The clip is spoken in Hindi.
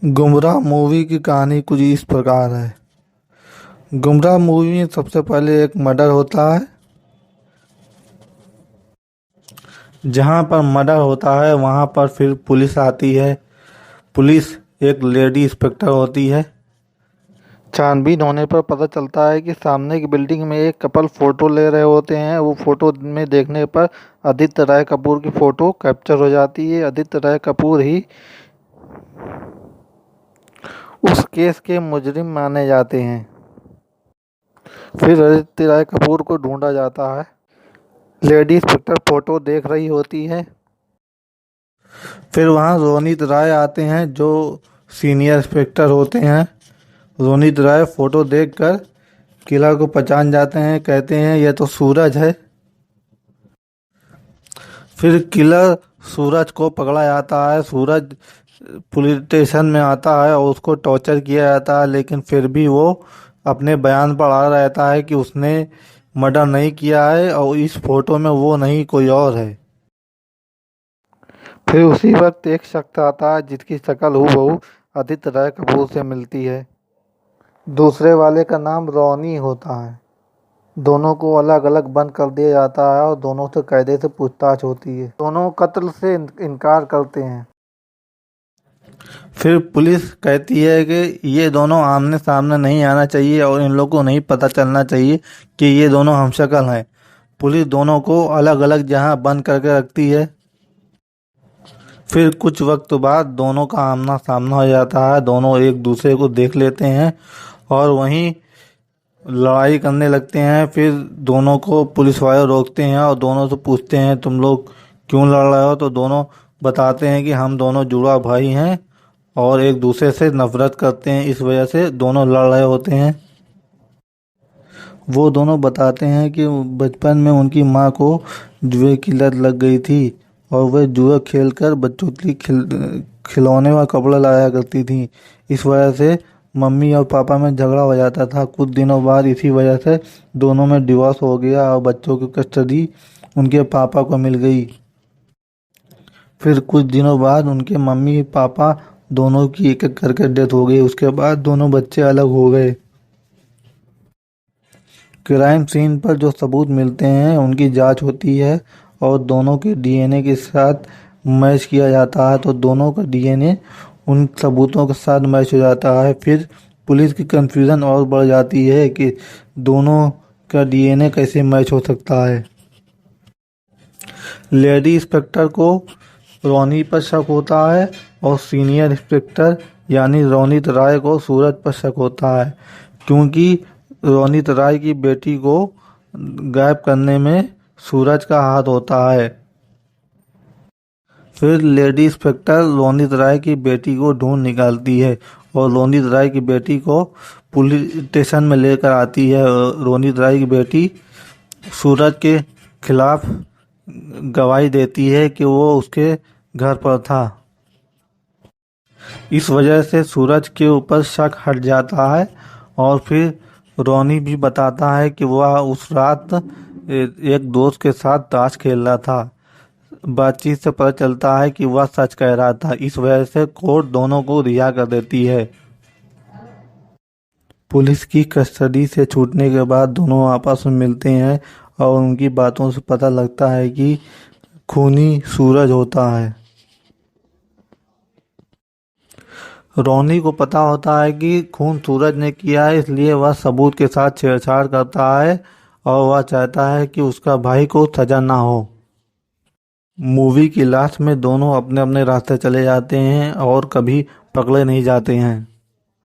गुमराह मूवी की कहानी कुछ इस प्रकार है। गुमराह मूवी में सबसे पहले एक मर्डर होता है। जहाँ पर मर्डर होता है वहाँ पर फिर पुलिस आती है। पुलिस एक लेडी इंस्पेक्टर होती है। छानबीन होने पर पता चलता है कि सामने की बिल्डिंग में एक कपल फोटो ले रहे होते हैं। वो फोटो में देखने पर आदित्य राय कपूर की फोटो कैप्चर हो जाती है। आदित्य राय कपूर ही उस केस के मुजरिम माने जाते हैं। फिर आदित्य राय कपूर को ढूंढा जाता है। लेडी इंस्पेक्टर फोटो देख रही होती है। फिर वहाँ रोनित राय आते हैं जो सीनियर इंस्पेक्टर होते हैं। रोनित राय फोटो देखकर किलर को पहचान जाते हैं। कहते हैं यह तो सूरज है। फिर किलर सूरज को पकड़ा जाता है। सूरज पुलिस स्टेशन में आता है और उसको टॉर्चर किया जाता है, लेकिन फिर भी वो अपने बयान पर अड़ा रहता है कि उसने मर्डर नहीं किया है और इस फोटो में वो नहीं कोई और है। फिर उसी वक्त एक शख्स आता है जिसकी शक्ल हूबहू आदित्य राय कपूर से मिलती है। दूसरे वाले का नाम रॉनी होता है। दोनों को अलग अलग बंद कर दिया जाता है और दोनों से कायदे से पूछताछ होती है। दोनों कत्ल से इनकार करते हैं। फिर पुलिस कहती है कि ये दोनों आमने सामने नहीं आना चाहिए और इन लोगों को नहीं पता चलना चाहिए कि ये दोनों हमशक्ल हैं। पुलिस दोनों को अलग अलग जहां बंद करके रखती है। फिर कुछ वक्त बाद दोनों का आमना सामना हो जाता है। दोनों एक दूसरे को देख लेते हैं और वहीं लड़ाई करने लगते हैं। फिर दोनों को पुलिस वाले रोकते हैं और दोनों से पूछते हैं तुम लोग क्यों लड़ रहे हो। तो दोनों बताते हैं कि हम दोनों जुड़वा भाई हैं और एक दूसरे से नफरत करते हैं, इस वजह से दोनों लड़ रहे होते हैं। वो दोनों बताते हैं कि बचपन में उनकी माँ को जुए की लत लग गई थी और वह जुआ खेलकर बच्चों के लिए खिलौने व कपड़ा लाया करती थी। इस वजह से मम्मी और पापा में झगड़ा हो जाता था। कुछ दिनों बाद इसी वजह से दोनों में डिवोर्स हो गया और बच्चों की कस्टडी उनके पापा को मिल गई। फिर कुछ दिनों बाद उनके मम्मी पापा दोनों की एक एक करके डेथ हो गई। उसके बाद दोनों बच्चे अलग हो गए। क्राइम सीन पर जो सबूत मिलते हैं उनकी जांच होती है और दोनों के डीएनए के साथ मैच किया जाता है। तो दोनों का डीएनए उन सबूतों के साथ मैच हो जाता है। फिर पुलिस की कंफ्यूजन और बढ़ जाती है कि दोनों का डीएनए कैसे मैच हो सकता है। लेडी इंस्पेक्टर को रोनी पर शक होता है और सीनियर इंस्पेक्टर यानी रोनित राय को सूरज पर शक होता है, क्योंकि रोनित राय की बेटी को गायब करने में सूरज का हाथ होता है। फिर लेडी इंस्पेक्टर रोनित राय की बेटी को ढूंढ निकालती है और रोनित राय की बेटी को पुलिस स्टेशन में लेकर आती है। रोनित राय की बेटी सूरज के खिलाफ गवाही देती है कि वो उसके घर पर था। इस वजह से सूरज के ऊपर शक हट जाता है और फिर रोनी भी बताता है कि वह उस रात एक दोस्त के साथ ताश खेल रहा था। बातचीत से पता चलता है कि वह सच कह रहा था। इस वजह से कोर्ट दोनों को रिहा कर देती है। पुलिस की कस्टडी से छूटने के बाद दोनों आपस में मिलते हैं और उनकी बातों से पता लगता है कि खूनी सूरज होता है। रोनी को पता होता है कि खून सूरज ने किया है, इसलिए वह सबूत के साथ छेड़छाड़ करता है और वह चाहता है कि उसका भाई को सजा ना हो। मूवी की लास्ट में दोनों अपने अपने रास्ते चले जाते हैं और कभी पकड़े नहीं जाते हैं।